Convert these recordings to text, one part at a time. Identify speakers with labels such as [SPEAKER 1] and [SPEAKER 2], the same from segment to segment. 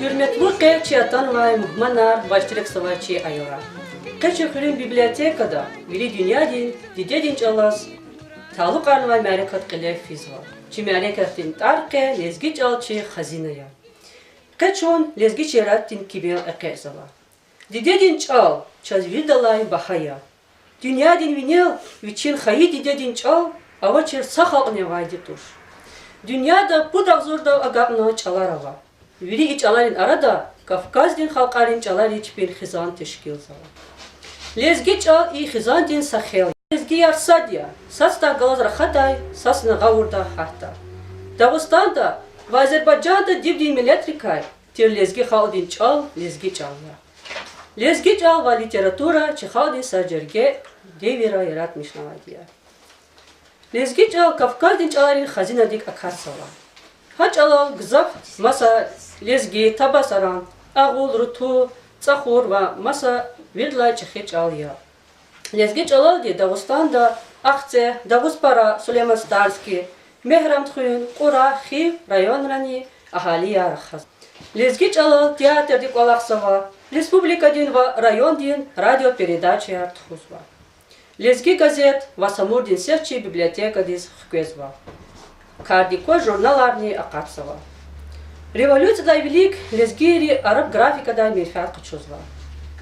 [SPEAKER 1] Hürmetli qeçiyatan ve muhmanlar başçılık savaşçı ayora. Qeçiqrin bibliotekada Vili Dünyadin Didedin çalas Taluk arnavay ma'rikat qile fizva. Çi ma'rikatin tarqe lezgi çalçı xazinaya. Qeçon lezgi çeratin kibiyan aqesava. Didedin çal çazvidalay bahaya. Dünyadin vinil viçin xayi didedin çal avaçer saxalqne vaydi tur. Dünyada bu dağzorda agaqna çalar ava. Vili iç alarin arada Kafkazdin halqarin çalar iç bir xizan teşkil zava. Lezgi çal i xizan din saxel. Lezgi yarsadya. Sasta galaz raxatay, sasna gavurda hahta. Dağıstan'da ve Azerbaycan'da divdin milletrikay. Tir lezgi xaldin çal, lezgi çalya. Lezgi çal ve literatura çi xaldin sarcerge devira yaratmışna diye. Lezgi çal Kafkazdin çalarin xazina dik akarsava. Haç alal gızaf masa lezgi tabasaran ağul rutu tsahur ve masa virdlay çehiç alya. Lezgi çalal diye Dağıstan'da Akçe, Dağıspara, Süleyman Starski, Mehramtxuyun, Qura, Xiv rayonlarını ahali yarıxaz. Lezgi çalal teatr dik olaksava, Respublika din ve rayon din radyo передача txuzva. Lezgi gazet ve Samur din serçi biblioteka diz xkezva. Kardiko jurnalarni aqatsava. Революцияда велик лезгири араб графикада мирфат qıçuzva.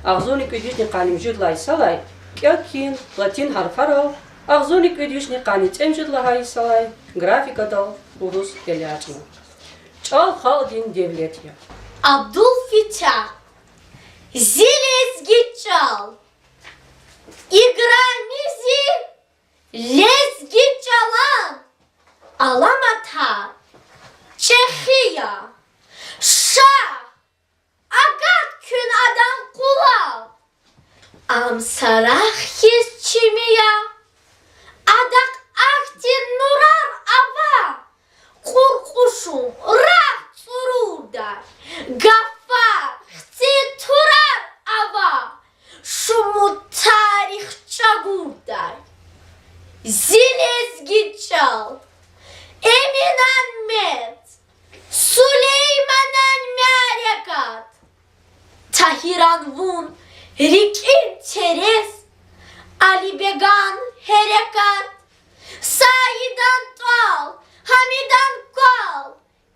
[SPEAKER 1] Ağzonik ödüşni qanimjudlay salay, kyakin latin harfarov, ağzonik ödüşni qanitemjudlay salay, grafikada Urus elyaçma. Çal xaldin devletya.
[SPEAKER 2] Abdülfitah, zilezgi çal. İgranizi lezgi çalan. Alamata, Çehiya, Şah, Agat kün adam kulav. Amsarah his çimiya, Adak ahtir nurar ava. Kurkuşum rah surudar, Gaffar hti turar ava. Şumut tarih çagurdar. Zilezgi çal. Emin Ahmet, Süleyman Merekat, Tahiran Vun, Rikin Teres, Ali Began Herekat, Saidan Tal, Hamidan Kal,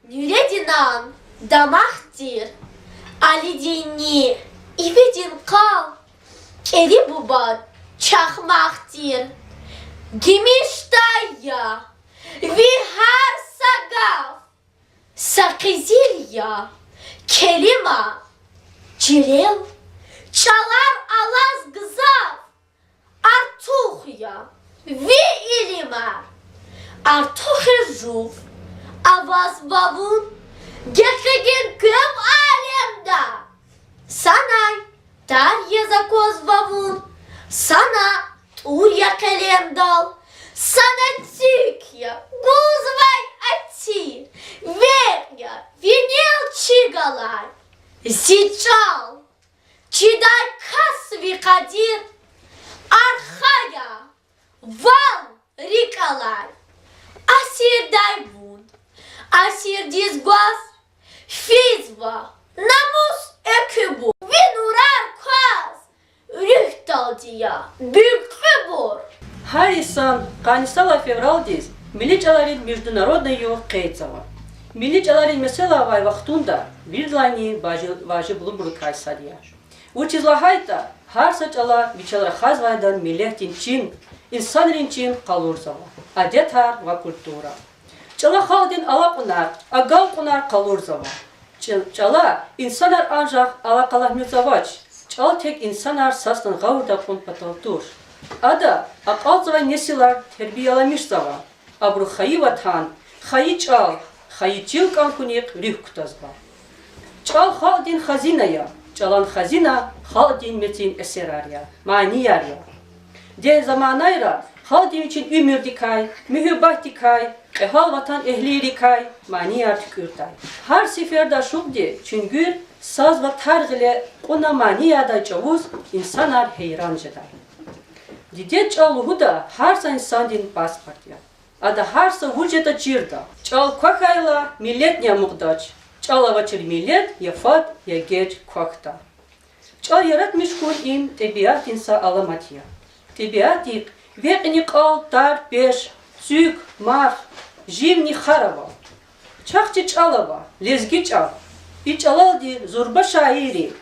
[SPEAKER 2] Nüredinan Damahtir, Ali Dini, İvedin Kal, Keri Bubat, Çakmaktir, Gimiştaya, Vihar Sagaf, Sakizilya, Kelima, Cilil, Çalar Alaz Gızaf, Artuhya, Vi İlimar, Artuhya Juf, Avaz Vavun, Gekegin Güm Alemda, Sanay, Darya Zakoz Vavun, Sana Turya Kalemdal, Sana Türkiye, Guzvay Atir, Verya, Vinil Çigalar, Zical, Çidar Kasvi Kadir, Arxaya, Van Rikalar, Asir Dayvun, Asir Dizgaz, Fizva, Namus Ekübu, Vinurar Kaz, Rühtaldiya, Bülkübur.
[SPEAKER 1] Her insan Qanisala fevral diz milli çalarin международной qeitsava. Milli çalarin mesela vay vaxtunda virdlani vajı bulunburu kaysadiya. Uçizlahayta her saçala biçalara xazvaydan milletin çin, insanların çin qalurzava. Adetar ve kultura. Çala xaldin alaqunar, agal qunar qalurzava. Çala insanlar ancak alaqalah müzavaç. Çal tek insanlar sastan gavurda qun pataltur. Ada aqalzava nesilar terbiyalamışzava. Abru xayi vatan, xayi çal, xayi çil kankunik rüh kutazva. Çal xaldin xazinaya, çalan xazina xaldin metin eserarya, maniyarya. De zamanayra xaldin için ümür dikay, mühübbat dikay, ehal vatan ehli dikay, maniyar tükürtay. Her seferde şubdi çüngür saz ve targile ona maniyada çavuz insanlar heyran jeday. Didet çaluhu da harsa insandin pasportya. Ада харса вульчета чирда. Чал квахайла милетня мугдач. Ç'alavaçır millet yafat ya geç kuakta. Ç'al yaratmış kun im tabiat insa alamatiya. Tabiatik vekni kal tar beş sük mar jivni harava. Çakçı ç'alava lezgi ç'al. İç'alaldi zorba şairi.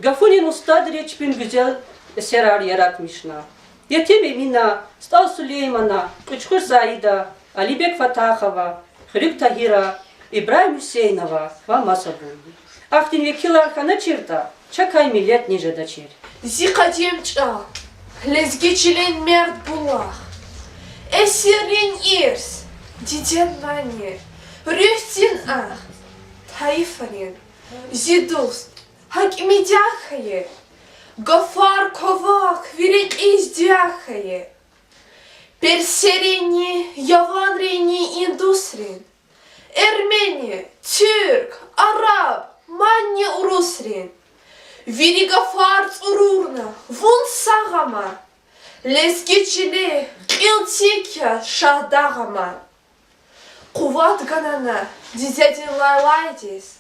[SPEAKER 1] Gafunin ustad reçbin güzel eserar yaratmışna. Yetimi Mina, Stal Süleymana, Kıçkır Zaida, Alibek Fatahova, Hırık Tahira, İbrahim Hüseyinova ve Masabun. Aktin vekilar kana çirta, çakay millet nice da çir.
[SPEAKER 3] Zikacım çal, lezgeçilen mert bulak. Esirin irs, diden vani, rühtin ah, tayfarin, zidust, hakimidyahaye. Гафар ковак вирит издяхае. Персерени, яванрени индусрин. Эрмени, Türk, Arap, manni urusrin. Viri гафар цурурна, вун сагама. Лезгечили, илтикя шахдагама. Куват ганана, дизядин лайлайдис.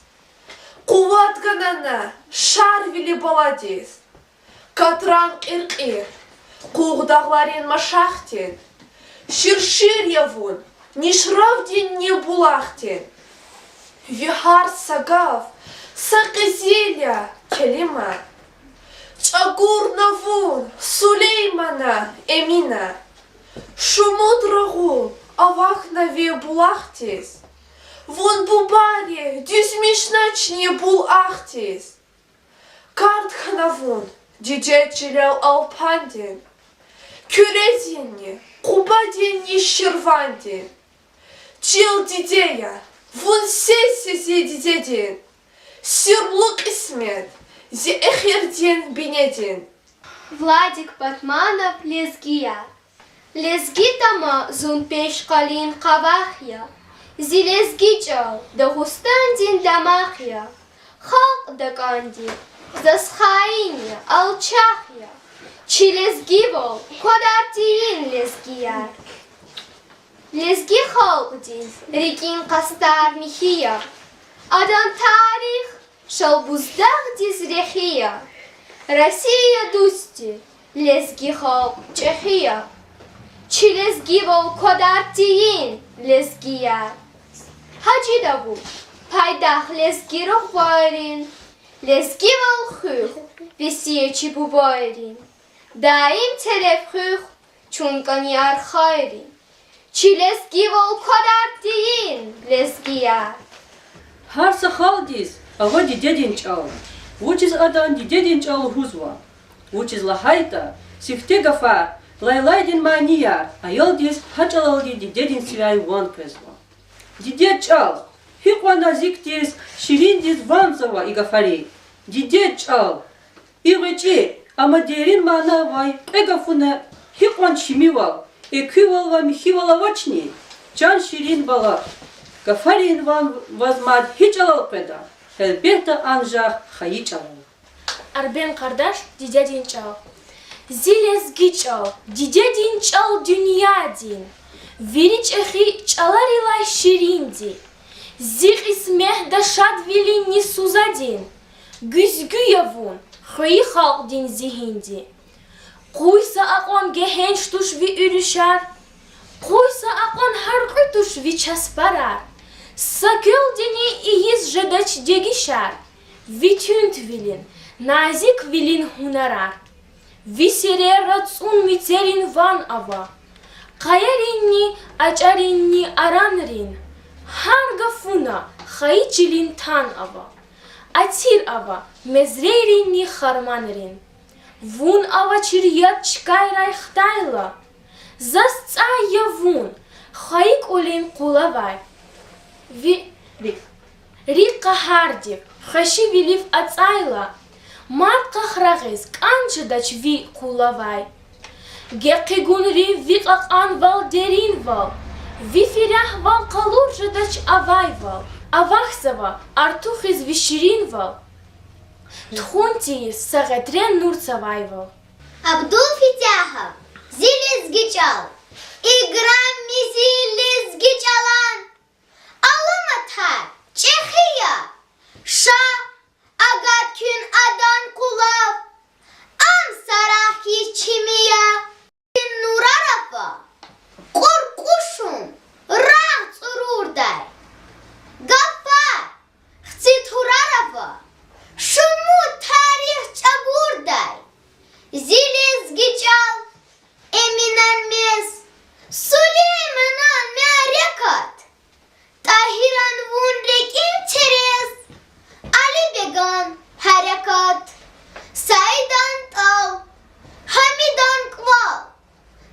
[SPEAKER 3] Куват ганана, шарвили баладис. Катран ир-ир, куғдағларен машақтен, шир-шир явун, нишравден не булақтен. Вихар сагав, сақызеля келема, чагур навун, Сулеймана эмина, шумуд рағул, авақ наве булақтес, вон бубаре, дюзмишначне булақтес. Карт ханавун, Дидечилел алпандин, кюрезинни, кубадинни ширвандин. Чил дидея, вун сеси дидедин, сирлук исмет, зи эхирдин бинедин.
[SPEAKER 2] Владик Батманов лезгия. Лезги тама зун пешкалин кавахья. Зи лезги чал, да густандин дамахья. Халк да кандин. Засхаиня, алчахья, чи лезги бол, кодартиин лезгияр. Лезги халкдин, рекин кастар михия, адан тарих, шалбуздах дизрехия. Россия дусти, лезги халк чехия, чи лезги бол, кодартиин лезгияр. Хаджидабу, пайдах лезги рухварин, Лезги волхух, висиечи бубайрин, даим телефхух, чункани архайрин. Чи лезги вол кодартиин, лезгияр.
[SPEAKER 1] Harsa khaldis, ava didedin ç'al. Vuçiz adan didedin ç'al huzva. Vuçiz lahayta, sifte gafa, laylaydin maniyar. Ayaldis haçalaldi didedin sivay van pezva. Dided ç'al. Hikwa naziktis, şirindis vanzava igafari. Dided ç'al. İğeci, ama derin mana vay, egafuna hikwan şimival. Eküval va mihivala vaçni. Can şirin bala. Gafarin van vazmad hiç alal peda. Elbette ancak hayıç alal.
[SPEAKER 3] Arben kardeş, didedin çal. Zilezgi çal, didedin çal dünya din. Viriç ehi çalarilay şirindi. Zih ismeh da şad vilin suzadin. Güzgü yavun, hıyi halk din zihindi. Kuysa akon gehenç tuş vi ürüşer. Kuysa akon harkı tuş vi çasparar. Sakıl dini iyiz jadaç degişer. Vi tünt vilin, nazik vilin hunarar. Vi serer ratsun viterin van ava. Kayarinni, açarinni aranrin. Hargafuna, hayçilin tan ava. Atir ava, mezreirinni harmanrin. Vun ava çiriyat çikayray xtayla. Zasca yavun, hayik olin kulavay. Rika hardiv, hashi vilif atsayla. Marka hragis, kançıdaç vi kulavay. Geqigun ri viqaqan val derin val. Vi firah val kalurjadaç avay val. Avahsava, artuxiz vi şirin val. Txuntiir sagatren nurtsavay val.
[SPEAKER 2] Абдул Фитяхов, зилезги чал. Игра ми зилезги чалан. Алама тар, Çexiya, şa, agatkün adan kulav, am sarahi çimiya, nurarafa, korkuşun, rah sururday, gaffar, xsit hurarafa, şumu tarih çaburday, ziliz giçal, eminenmez, Süleyman'a merekat, Tahiran vunrek interes, Ali Began harekat, Saidan tal, Hamidan kval,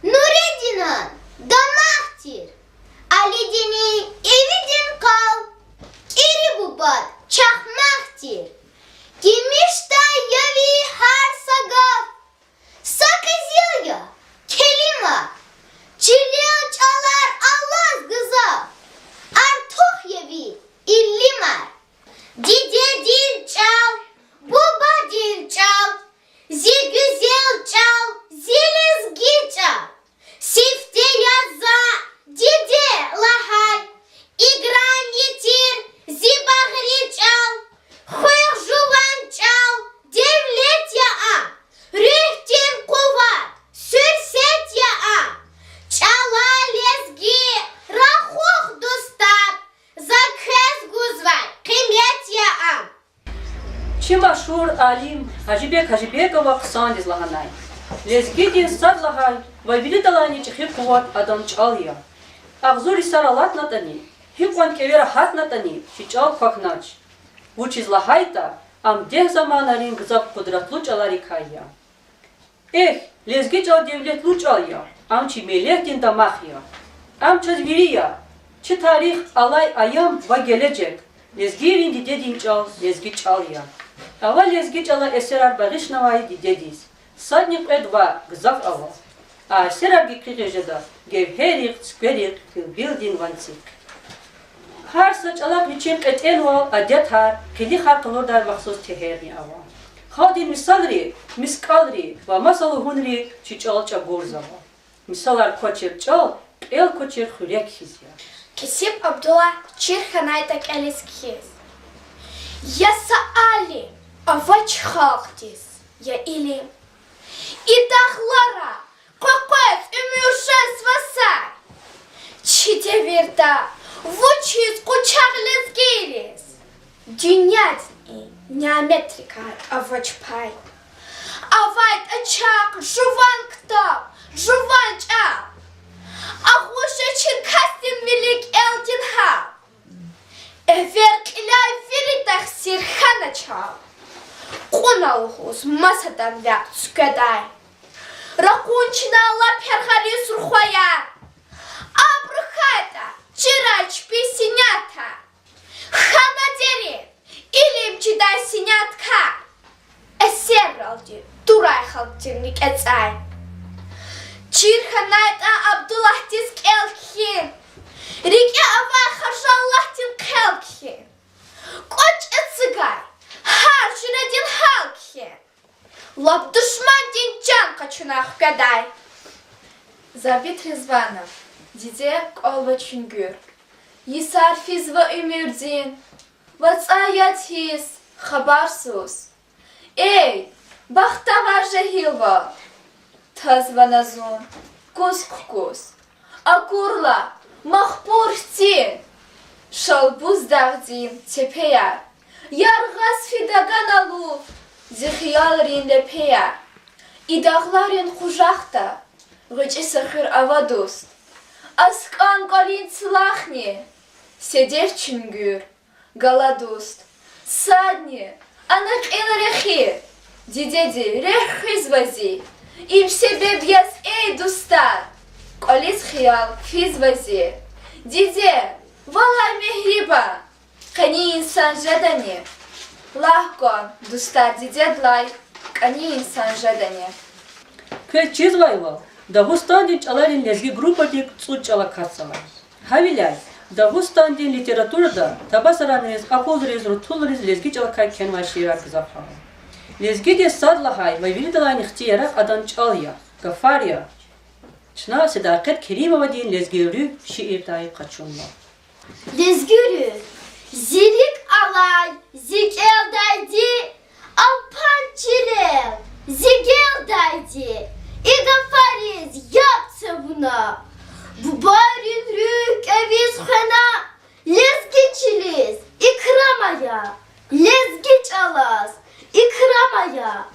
[SPEAKER 2] Nureddin'an damahtir, Ali dini evidin kal, Kiri bubat çakmahtir, Gimişta yavi har sagaf, Sakız yılya, kelima, Çilya çalar Allah gıza, Artuh yevi illimar, Dide dil çal, Baba dil çal, Zi güzel çal, Zilizgi çal, Sifte yazza, Dide lahay, İgran yitir, Zi bahri çal, Hıh juvan çal, Devlet ya a, Rühtin kuvat, Sürset ya a, Çala lezgi, Rahuh dostat, Zakhez guzvay, Kıymet ya am.
[SPEAKER 1] Çi maşhur alim Hacibekova kısan dizlahanay. Lezgi din sad lahay, ve bili dalani çıkı kuvat adam çalya. Ağzur isar alat natani, hikwan kevera hat natani, şiçal kaknaç. Bu çizlahayta, am deh zamanarin gızak kudratlu çalari kayya. Lezgi çal devletlu çalya, am çi melek din damahya. Am çizviriya, çi tarih alay ayam ve gelecek. Lezgirin dide din çal, lezgi çalya. Ava lezgi çala eserar bağış navayı dide diz. Sadnik edva gızak ava. A eserar gikri geceda, gevherik, skverik, bildin vansik. Har saç alak için eten val adet har, kedi har kılırdar maksus teherni ava. Khadi misalri, miskalri ve masalı hunri çiçal çagurza. Misalar koçer çal, el koçer hürek hizya.
[SPEAKER 3] Kesip Abdullah çirhanaytak eliskiz. Ya saali, avaç halktiz, ya ilim. İdahlara, kokos, ümürşes vasay. Çite virda, vuçiz kuçak lezgiriz. Dünya dini, nimetrikar avaç pay. Avayt açak, juvan ktap, juvan çap. Ахуша Черкасин велик элтин ха. Эверк иля веритах сирхана чал. Куналхус масадан вяк скадай. Ракунчина ла перхари сурхоя. Абрухайта, чирач писинята. Хана дери, илим чидай синятка. Эсералди, турай халтирник эцай. Çirhanayta Abdullah tisk elkin. Rike avay haşallah tin kelkin. Koç etsıgay. Har şiredin halkin. Lap düşman din can kaçınah gaday.
[SPEAKER 4] Завет Резванов, Диде Колва Чунгюр, Есар Физва Умирдин, Вацаятис, Хабарсус. Эй, Бахтава Жахилва, Тазваназун, Кускус, Акурла, Махпуртин, Шалбуз Давдин, Тепея, Яргас Фидаганалу, Зихиялрин Лепея, Идагларин Хужахта, Гычи Сахир Авадус, Аскан Галин Цлахни, Седев Чунгюр, Галадуст, Садни, Анак Элрехи, Дидеди, Рехизвази, Им себеб яс эй дуста, Колис хиял физвази, Диде, Валай мехриба, Кани инсан жадани, Лахкон, дуста дидедлай, Кани инсан жадани.
[SPEAKER 1] Köy çizvayla, Dağıstan'ın çalarin lezgi grupatik suç çalakatsalar. Havilay, Dağıstan'ın literaturada tabasaranız, apolriz, rutulriz lezgi çalakay kenva şiirar kızafhalı. Lezgi de sadlahay ve vilidalayın ihtiyara adan çalya, gafarya. Şuna sedakat kerime ve din lezgürü şiir dahi kaçınma.
[SPEAKER 2] Lezgürü, Zirik alay, zikeldaydi, alpançilev, zigeldaydi. İga fariz yaptı buna. Bu barin rük eviz xena, lezgiçiliz, ikramaya, lezgiç alaz, ikramaya.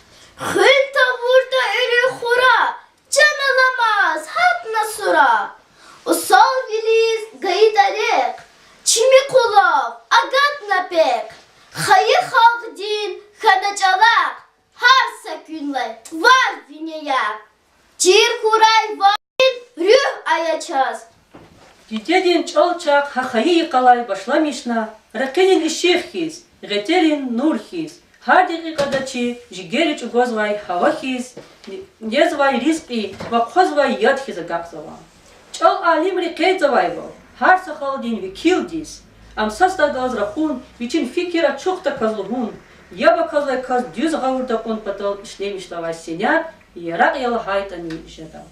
[SPEAKER 2] Hülta vurda ölü hura, can alamaz, hak nasura. Usal viliz gaydarek, çimi kulov, agat napek. Hayı halk din, hanacalak, har sakünle, var vinyeyak. Cir huray varin, rüh ayaçaz.
[SPEAKER 1] Дидедин чолчак хахаи қалай башламишна, ракенин ишеххиз, гетерин нурхиз, хардиги кадачи, жигерич угозвай хавахиз, незвай ризқи, вақхозвай ядхиза гақзава. Чол алим рикейзавайво, хар сахалдин викилдис, амсастагаз рахун, вичин фикира чухта казлугун, яба казлай каз дюз гавурда кон патал ишнемишлавай сеня, ярак яла хайтани жедал.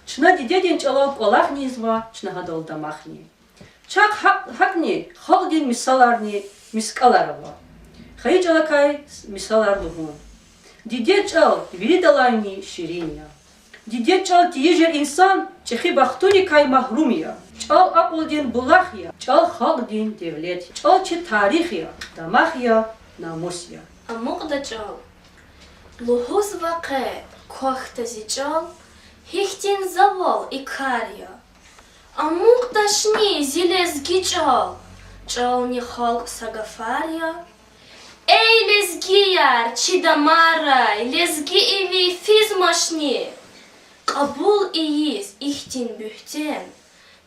[SPEAKER 1] Чна дидедин чалау колахни изва, чна гадол дамахни. Чак хакни халдин мисаларни мискаларова. Хай чалакай мисалар лугун. Дидед чал виридалайни шириния. Дидед чал тиежер инсан чехи бахтуни кай махрумия. Чал акулдин булахия, чал халдин девлет, чал чи тарихия, дамахия, намусия.
[SPEAKER 4] Амуqda çal. Luhuz vaqe, kohtazi çal. Hihtin zaval ikarya. Amuk dashni zilezgi çal. Çalni halk sagafarya. Ey lezgi yar çidamaray, lezgi evi fizmaşni. Kabul iyiz ihtin bühten.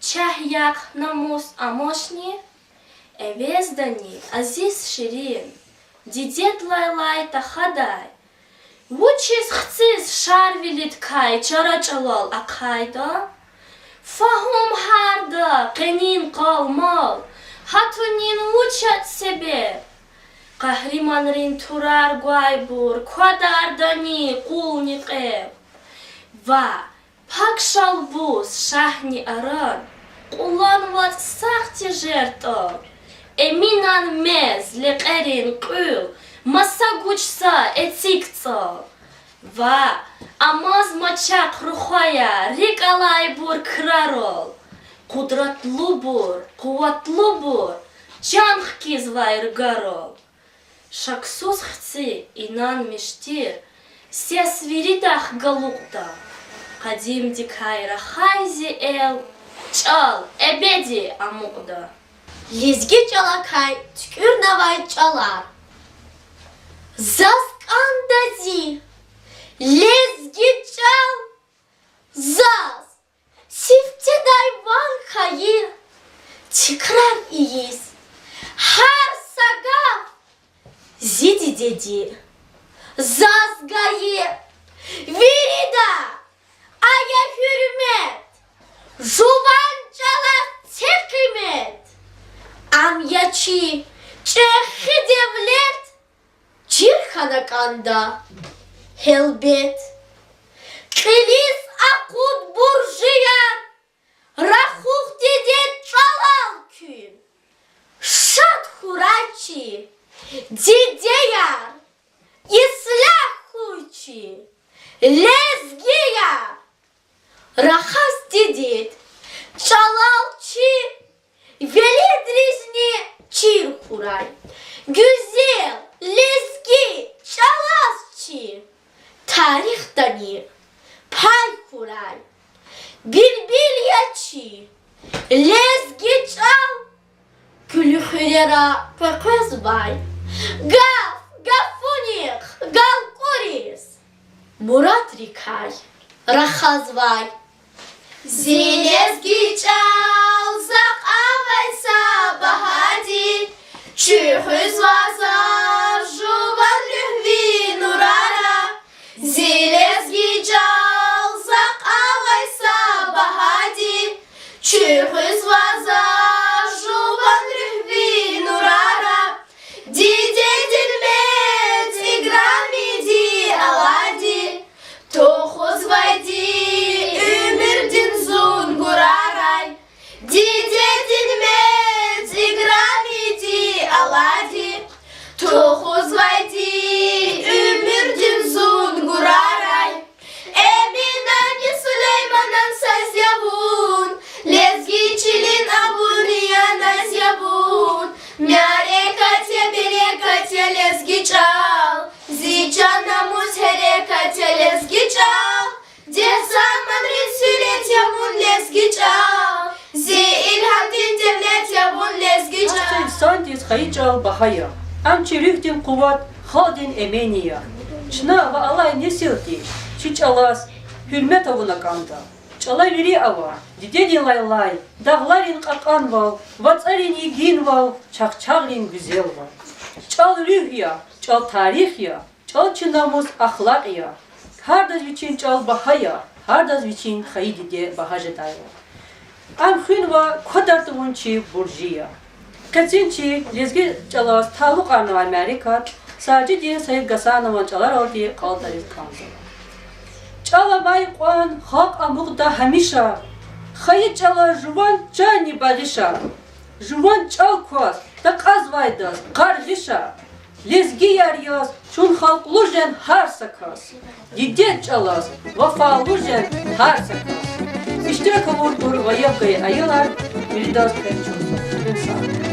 [SPEAKER 4] Çahyak namus amoşni. Evezdani aziz şirin. Didet laylay tahaday. Учис хцис шарвилит кай чарачалал акайда. Фахум харда кенин калмал. Хатунин учат себе. Кахриманрин турар гуайбур квадардани кулникев. Ва пакшалбус шахни аран. Куланват сахти жертов. Эминан мез лекерин кул. Масагучса эцикца. Ва амаз мачак рухая рикалай бур крарол. Кудратлу бур, куватлу бур, чанхкиз вайргарол. Шаксус хци инан миштир, се свиридах галукта. Кадим дикайра хайзи эл, чал эбеди амукда.
[SPEAKER 2] Lezgi çalakay, tükür navay çalar. Zaskandazi, lezgi çal, zaz, sifteday van hayır, tekrar iyiz, har saga, zidi dedi, zazgayı, virida, aya hürmet, juvan çalak tekimet, amyaçı, çehi devlet, Çirhanakanda, helbet, Kılis akut burjuyan, Rahuk dedet çalal kün, Şat huraçi, Dideyar, İslah huçi, Lezgiyar, Rahas dedet, Çalalçı, Veledrizni çir huray, Güzel, lezgi, çalazçı, tarixtani, pay huray, bilbil yaçı, lezgi çal, külühülera pekez bay, gaf, gafunik, galkuris, Murat rikay, rahazvay, zilezgi çal, zak avaysa bahadi, Чухыз вазар, жуван любви нурара, Зелезги жал, зак авайса бахади, Чухыз вазар, жуван любви нурара, Диде дилмет, играми ди алади, Тохуз вайди, өмірден зун гурарай, Диде дилмет, играми ди
[SPEAKER 1] hayıcal bahaya. Am çirühtin kuvat hadin emeniya. Çına ve alay nesildi. Çiç alas hürmet avuna kanda. Çalay veri ava. Didedin lay lay. Dağlarin kakan val. Vatsarin igin val. Çakçağrin güzel val. Çal rüh ya. Çal tarih ya. Çal çınamız ahlak ya. Her daz için çal bahaya. Her daz için haydi de bahajataya. Am hünva kadartımın çi burjiya. Kaçın çi lezgi çalas taluk arnava Amerikat. Sadece diye sayıp gasanava çalar ordi kaldarız kanzala. Çala bay kwan hak amukda hamişa. Hayı çala juvan cani bagişa. Juvan çal kwas. Da kaz vaydas kargişa. Lezgi yer yaz. Çun halk lujen her sakas. Didet çalas. Vafa lujen her sakas. İşte kavurdur ve yapgayı ayılar. Bir daha pençosu.